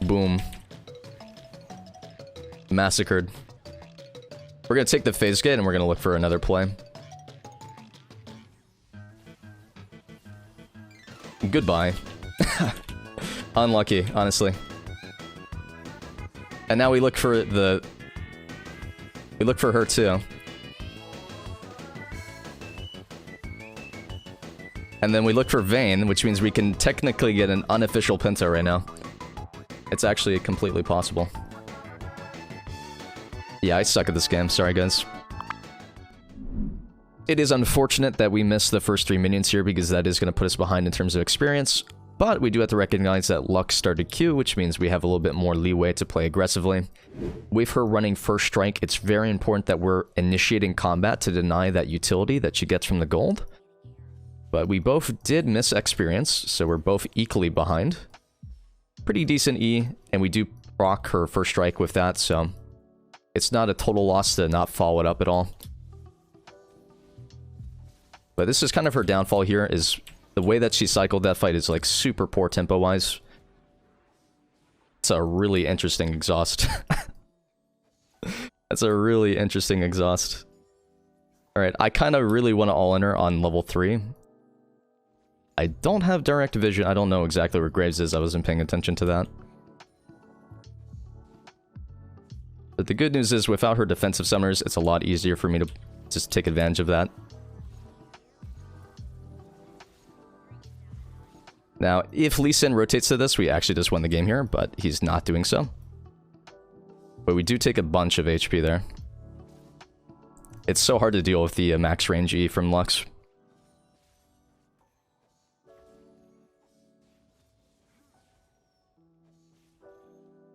Boom. Massacred. We're gonna take the phase gate and we're gonna look for another play. Goodbye. Unlucky, honestly. And now we look for the... We look for her too. And then we look for Vayne, which means we can technically get an unofficial Penta right now. It's actually completely possible. Yeah, I suck at this game. Sorry, guys. It is unfortunate that we missed the first 3 minions here because that is going to put us behind in terms of experience. But we do have to recognize that Lux started Q, which means we have a little bit more leeway to play aggressively. With her running first strike, it's very important that we're initiating combat to deny that utility that she gets from the gold. But we both did miss experience, so we're both equally behind. Pretty decent E, and we do proc her first strike with that, so it's not a total loss to not follow it up at all. But this is kind of her downfall here, is the way that she cycled that fight is like super poor tempo-wise. It's a really interesting exhaust. That's a really interesting exhaust. Alright, I kind of really want to all-in her on level 3. I don't have direct vision. I don't know exactly where Graves is. I wasn't paying attention to that. But the good news is, without her defensive summoners, it's a lot easier for me to just take advantage of that. Now, if Lee Sin rotates to this, we actually just won the game here, but he's not doing so. But we do take a bunch of HP there. It's so hard to deal with the max range E from Lux.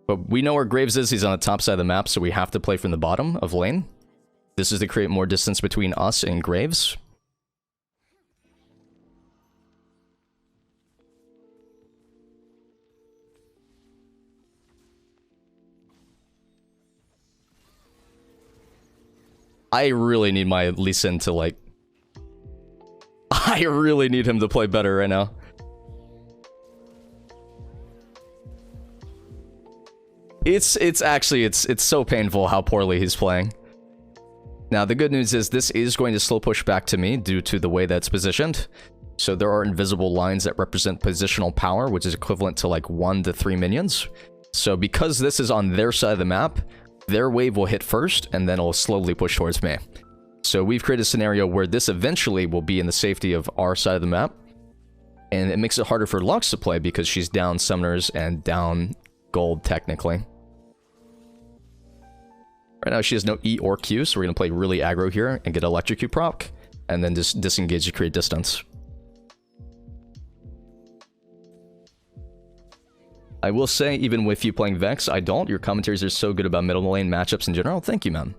But we know where Graves is. He's on the top side of the map, so we have to play from the bottom of lane. This is to create more distance between us and Graves. I really need my Lee Sin to, like... I really need him to play better right now. It's so painful how poorly he's playing. Now, the good news is this is going to slow push back to me due to the way that's positioned. So there are invisible lines that represent positional power, which is equivalent to like 1 to 3 minions. So because this is on their side of the map, their wave will hit first, and then it'll slowly push towards me. So we've created a scenario where this eventually will be in the safety of our side of the map. And it makes it harder for Lux to play because she's down summoners and down gold, technically. Right now she has no E or Q, so we're going to play really aggro here and get Electrocute proc, and then just disengage to create distance. I will say, even with you playing Vex, I don't. Your commentaries are so good about middle lane matchups in general. Thank you, man.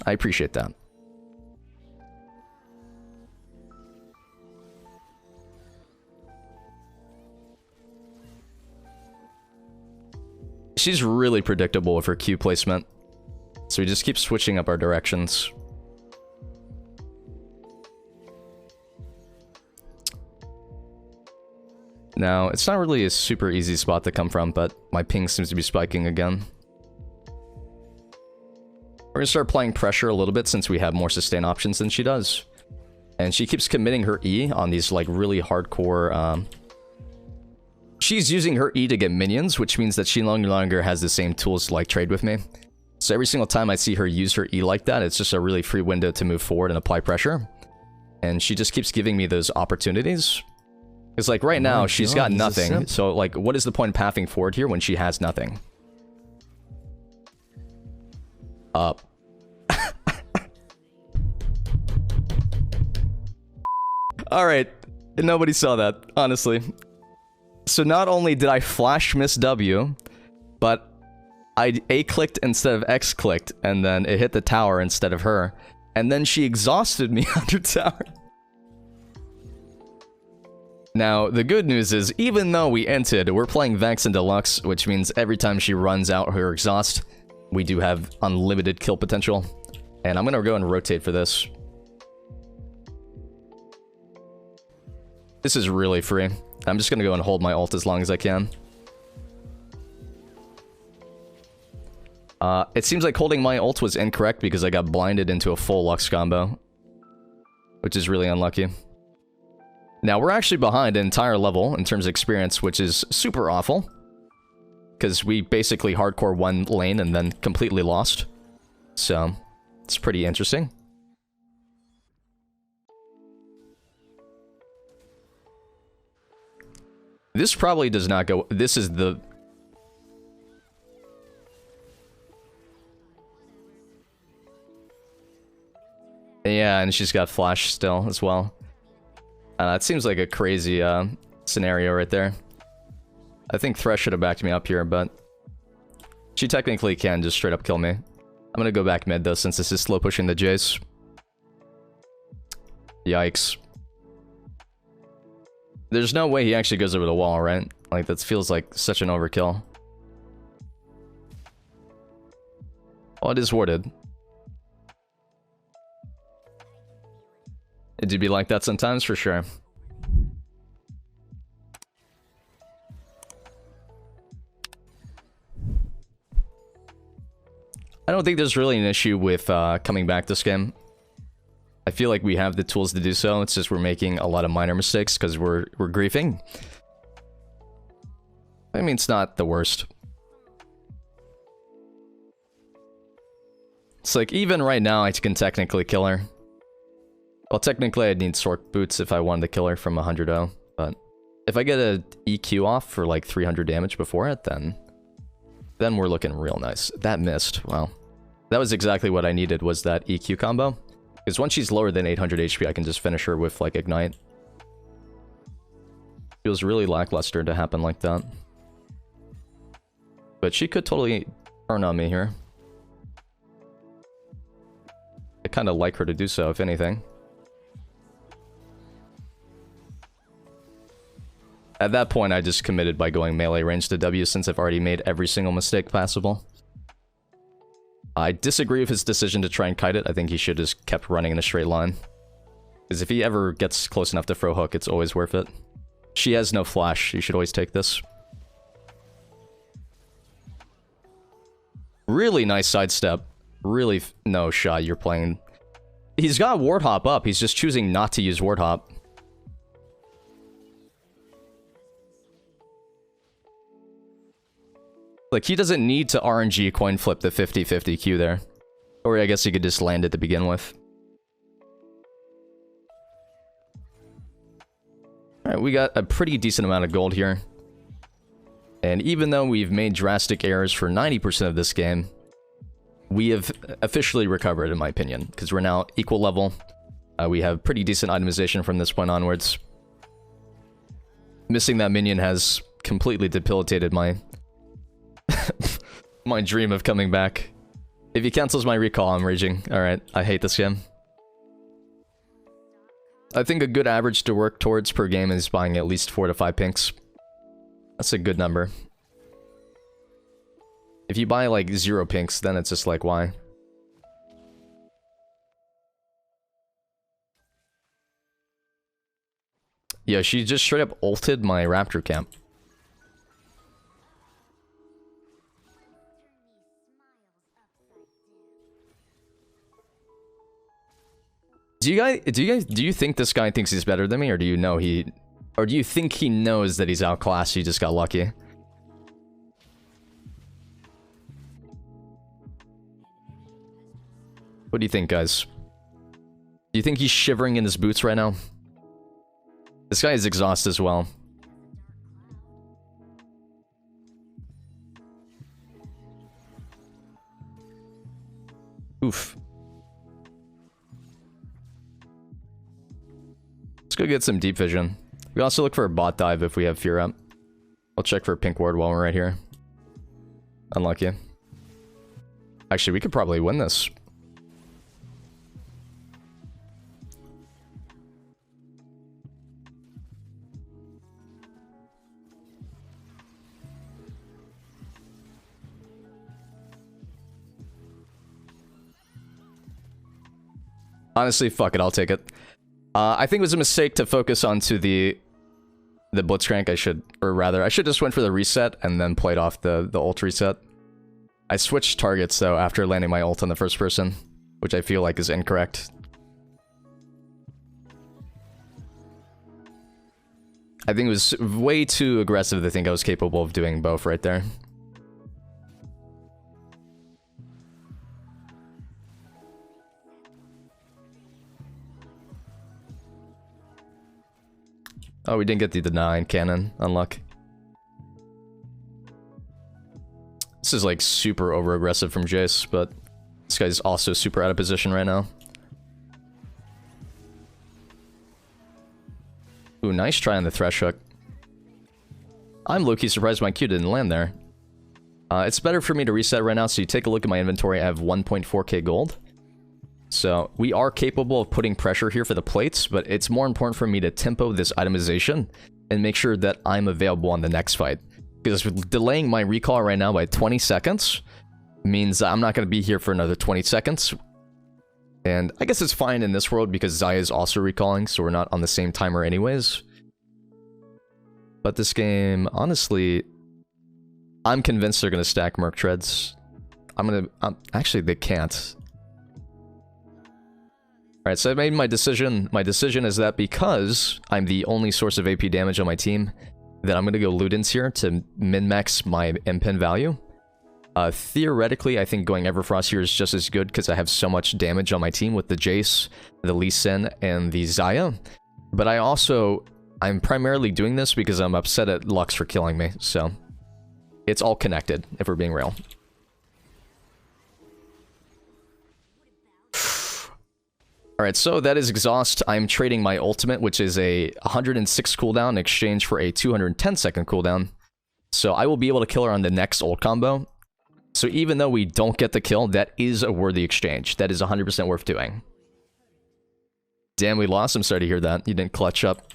I appreciate that. She's really predictable with her Q placement. So we just keep switching up our directions. Now, it's not really a super easy spot to come from, but my ping seems to be spiking again. We're gonna start playing pressure a little bit since we have more sustain options than she does. And she keeps committing her E on these like really hardcore... She's using her E to get minions, which means that she no longer has the same tools to like trade with me. So every single time I see her use her E like that, it's just a really free window to move forward and apply pressure. And she just keeps giving me those opportunities. Because like right now, she's got nothing. So like, what is the point of pathing forward here when she has nothing? Up. Alright. Nobody saw that, honestly. So not only did I flash miss W, but I A-clicked instead of X-clicked, and then it hit the tower instead of her. And then she exhausted me under tower. Now, the good news is, even though we entered, we're playing Vex in Deluxe, which means every time she runs out her exhaust, we do have unlimited kill potential. And I'm gonna go and rotate for this. This is really free. I'm just gonna go and hold my ult as long as I can. It seems like holding my ult was incorrect because I got blinded into a full Lux combo. Which is really unlucky. Now, we're actually behind an entire level in terms of experience, which is super awful. Because we basically hardcore one lane and then completely lost. So, it's pretty interesting. This probably does not go... This is the... Yeah, and she's got flash still as well. It seems like a crazy scenario right there. I think Thresh should have backed me up here, but... She technically can just straight up kill me. I'm gonna go back mid though, since this is slow pushing the Jace. Yikes. There's no way he actually goes over the wall, right? Like, that feels like such an overkill. Oh, it is warded. It do be like that sometimes, for sure. I don't think there's really an issue with coming back this game. I feel like we have the tools to do so. It's just we're making a lot of minor mistakes because we're griefing. I mean, it's not the worst. It's like, even right now, I can technically kill her. Well, technically, I'd need Sork Boots if I wanted to kill her from 100-0. But if I get a EQ off for like 300 damage before it, then we're looking real nice. That missed. Wow. That was exactly what I needed, was that EQ combo. Because once she's lower than 800 HP, I can just finish her with, like, Ignite. Feels really lackluster to happen like that. But she could totally turn on me here. I kind of like her to do so, if anything. At that point, I just committed by going melee range to W, since I've already made every single mistake possible. I disagree with his decision to try and kite it. I think he should have just kept running in a straight line. Because if he ever gets close enough to throw hook, it's always worth it. She has no flash. You should always take this. Really nice sidestep. Really no shot you're playing. He's got Ward Hop up. He's just choosing not to use Ward Hop. Like, he doesn't need to RNG coin flip the 50-50 Q there. Or I guess he could just land it to begin with. Alright, we got a pretty decent amount of gold here. And even though we've made drastic errors for 90% of this game, we have officially recovered, in my opinion. Because we're now equal level. We have pretty decent itemization from this point onwards. Missing that minion has completely debilitated my... my dream of coming back. If he cancels my recall, I'm raging. Alright, I hate this game. I think a good average to work towards per game is buying at least 4 to 5 pinks. That's a good number. If you buy like 0 pinks, then it's just like, why? Yeah, she just straight up ulted my raptor camp. Do you think this guy thinks he's better than me, or do you know or do you think he knows that he's outclassed, he just got lucky? What do you think, guys? Do you think he's shivering in his boots right now? This guy is exhausted as well. Oof. Let's go get some deep vision. We also look for a bot dive if we have fear up. I'll check for a pink ward while we're right here. Unlucky. Actually, we could probably win this. Honestly, fuck it, I'll take it. I think it was a mistake to focus onto the Blitzcrank. I should just went for the reset and then played off the ult reset. I switched targets, though, after landing my ult on the first person, which I feel like is incorrect. I think it was way too aggressive to think I was capable of doing both right there. Oh, we didn't get the deny cannon. Unluck. This is like super over aggressive from Jace, but this guy's also super out of position right now. Ooh, nice try on the Thresh Hook. I'm low-key surprised my Q didn't land there. It's better for me to reset right now, so you take a look at my inventory. I have 1.4k gold. So we are capable of putting pressure here for the plates, but it's more important for me to tempo this itemization and make sure that I'm available on the next fight. Because delaying my recall right now by 20 seconds means I'm not going to be here for another 20 seconds. And I guess it's fine in this world because Xayah is also recalling, so we're not on the same timer anyways. But this game, honestly, I'm convinced they're going to stack Merc Treads. Actually, they can't. Alright, so I made my decision. My decision is that because I'm the only source of AP damage on my team, that I'm going to go Ludens here to min-max my MPen value. Theoretically, I think going Everfrost here is just as good because I have so much damage on my team with the Jace, the Lee Sin, and the Xayah. But I'm primarily doing this because I'm upset at Lux for killing me, so it's all connected, if we're being real. Alright, so that is exhaust. I'm trading my ultimate, which is a 106 cooldown in exchange for a 210 second cooldown. So I will be able to kill her on the next ult combo. So even though we don't get the kill, that is a worthy exchange. That is 100% worth doing. Damn, we lost. I'm sorry to hear that. You didn't clutch up.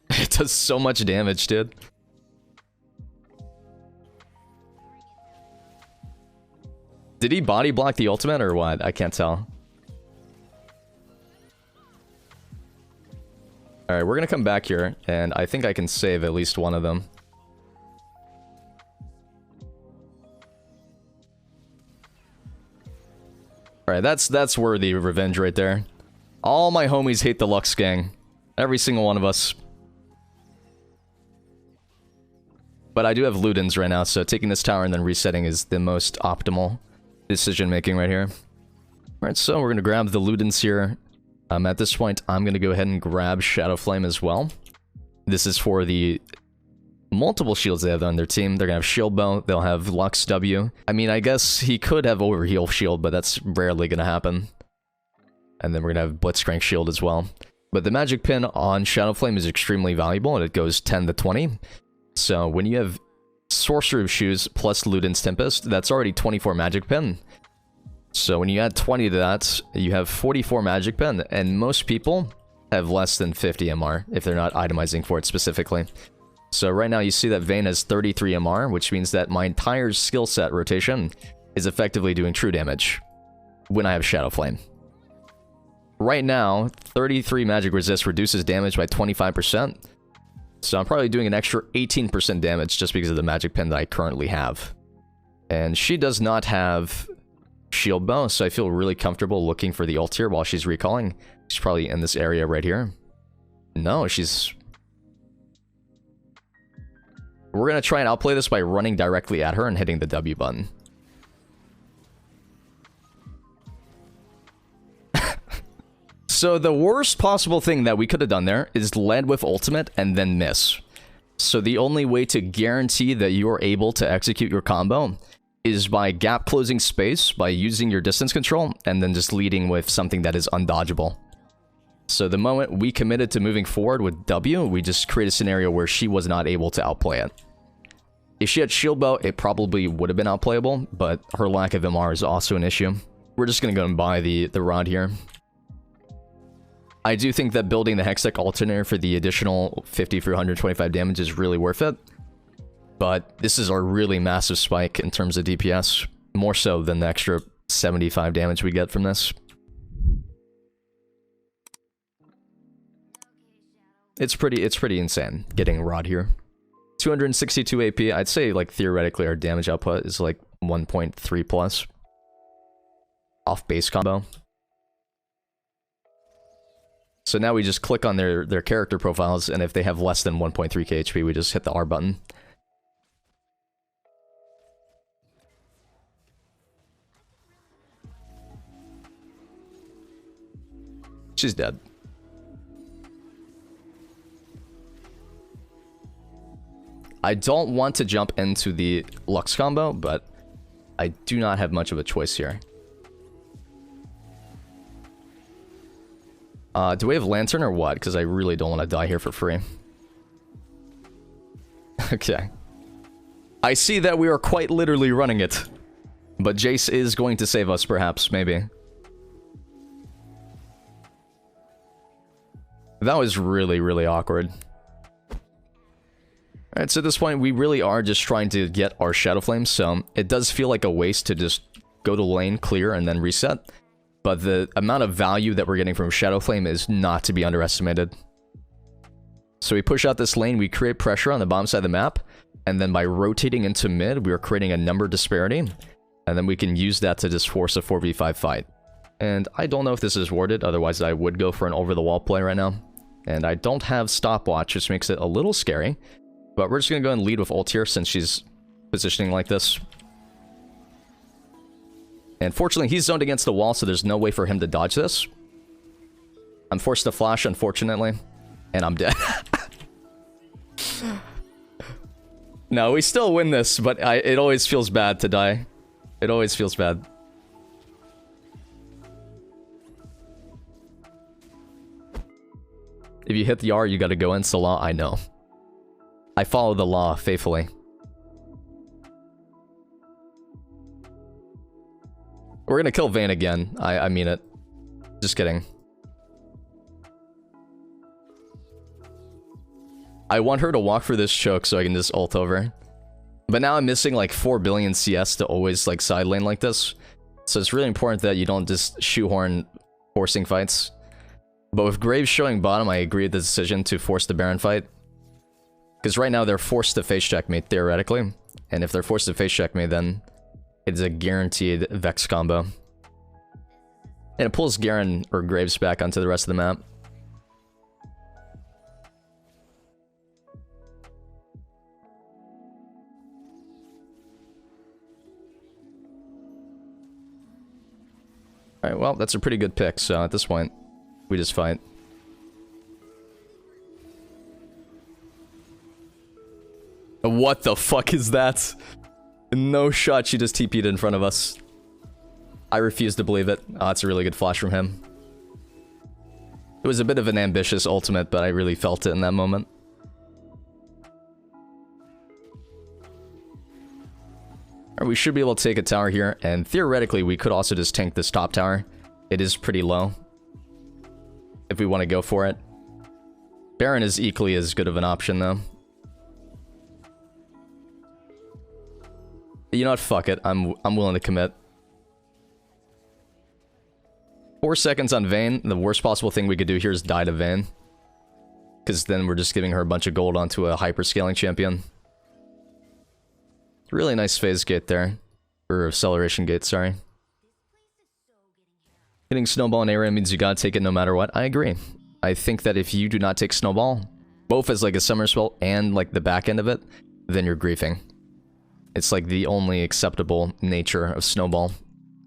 It does so much damage, dude. Did he body block the ultimate or what? I can't tell. Alright, we're gonna come back here, and I think I can save at least one of them. Alright, that's worthy of revenge right there. All my homies hate the Lux gang. Every single one of us. But I do have Ludens right now, so taking this tower and then resetting is the most optimal decision making right here. Alright, so we're gonna grab the Ludens here. At this point, I'm gonna go ahead and grab Shadowflame as well. This is for the multiple shields they have on their team. They're gonna have Shield Bow, they'll have Lux W. I mean, I guess he could have Overheal Shield, but that's rarely gonna happen. And then we're gonna have Blitzcrank Shield as well. But the magic pin on Shadowflame is extremely valuable, and it goes 10 to 20. So when you have Sorcerer of Shoes plus Ludens Tempest, that's already 24 magic pin. So when you add 20 to that, you have 44 magic pin, and most people have less than 50 MR if they're not itemizing for it specifically. So right now you see that Vayne has 33 MR, which means that my entire skill set rotation is effectively doing true damage when I have Shadowflame. Right now, 33 magic resist reduces damage by 25%. So I'm probably doing an extra 18% damage just because of the magic pin that I currently have. And she does not have Shield Bow, so I feel really comfortable looking for the ult here while she's recalling. She's probably in this area right here. No, she's... We're going to try and outplay this by running directly at her and hitting the W button. So the worst possible thing that we could have done there is led with ultimate and then miss. So the only way to guarantee that you are able to execute your combo is by gap closing space, by using your distance control, and then just leading with something that is undodgeable. So the moment we committed to moving forward with W, we just create a scenario where she was not able to outplay it. If she had Shield Bow, it probably would have been outplayable, but her lack of MR is also an issue. We're just going to go and buy the rod here. I do think that building the Hextech Alternator for the additional 50 for 125 damage is really worth it. But this is a really massive spike in terms of DPS. More so than the extra 75 damage we get from this. It's pretty insane getting a rod here. 262 AP. I'd say, like, theoretically our damage output is like 1.3 plus. Off base combo. So now we just click on their character profiles, and if they have less than 1.3k HP, we just hit the R button. She's dead. I don't want to jump into the Lux combo, but I do not have much of a choice here. Do we have Lantern or what? Because I really don't want to die here for free. Okay. I see that we are quite literally running it. But Jace is going to save us, perhaps, maybe. That was really, really awkward. Alright, so at this point, we really are just trying to get our shadowflame, so it does feel like a waste to just go to lane, clear, and then reset. But the amount of value that we're getting from shadowflame is not to be underestimated. So we push out this lane, we create pressure on the bottom side of the map, and then by rotating into mid, we are creating a number disparity, and then we can use that to just force a 4v5 fight. And I don't know if this is warded, otherwise I would go for an over-the-wall play right now. And I don't have stopwatch, which makes it a little scary. But we're just going to go and lead with ult here since she's positioning like this. And fortunately, he's zoned against the wall, so there's no way for him to dodge this. I'm forced to flash, unfortunately. And I'm dead. No, we still win this, but it always feels bad to die. It always feels bad. If you hit the R, you gotta go in. It's the law, I know. I follow the law faithfully. We're gonna kill Vayne again. I mean it. Just kidding. I want her to walk for this choke so I can just ult over. But now I'm missing like 4 billion CS to always like side lane like this. So it's really important that you don't just shoehorn forcing fights. But with Graves showing bottom, I agree with the decision to force the Baron fight. Because right now they're forced to face check me, theoretically. And if they're forced to face check me, then it's a guaranteed Vex combo. And it pulls Garen or Graves back onto the rest of the map. Alright, well, that's a pretty good pick, so at this point, we just fight. What the fuck is that? No shot, she just TP'd in front of us. I refuse to believe it. Oh, it's a really good flash from him. It was a bit of an ambitious ultimate, but I really felt it in that moment. Alright, we should be able to take a tower here, and theoretically we could also just tank this top tower. It is pretty low. If we want to go for it. Baron is equally as good of an option, though. You know what? Fuck it. I'm willing to commit. 4 seconds on Vayne. The worst possible thing we could do here is die to Vayne. Because then we're just giving her a bunch of gold onto a hyper-scaling champion. Really nice phase gate there. Or acceleration gate, sorry. Hitting Snowball and area means you gotta take it no matter what. I agree. I think that if you do not take Snowball, both as like a summer spell and like the back end of it, then you're griefing. It's like the only acceptable nature of Snowball.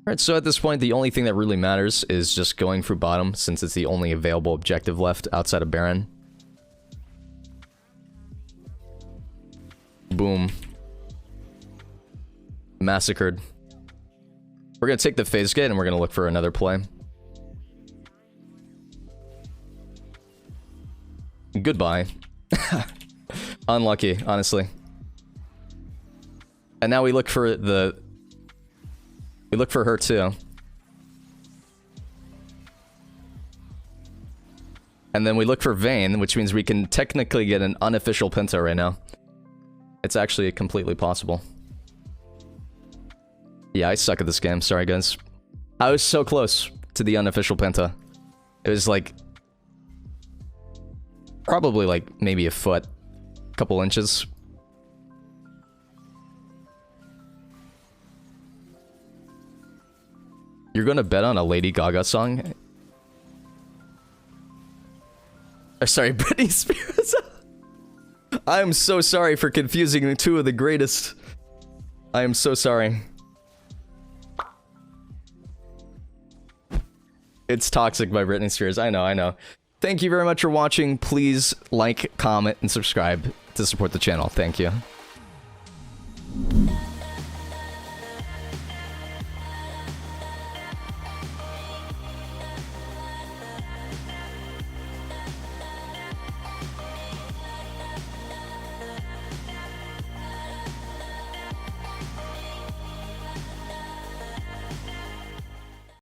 Alright, so at this point, the only thing that really matters is just going through bottom, since it's the only available objective left outside of Baron. Boom. Massacred. We're gonna take the phase gate and we're gonna look for another play. Goodbye. Unlucky, honestly. And now we look for the... We look for her too. And then we look for Vayne, which means we can technically get an unofficial Penta right now. It's actually completely possible. Yeah, I suck at this game. Sorry, guys. I was so close to the unofficial Penta. It was like... Probably like maybe a foot. Couple inches. You're gonna bet on a Lady Gaga song? Sorry, Britney Spears. I'm so sorry for confusing two of the greatest. I am so sorry. It's Toxic by Britney Spears. I know, I know. Thank you very much for watching. Please like, comment, and subscribe to support the channel. Thank you.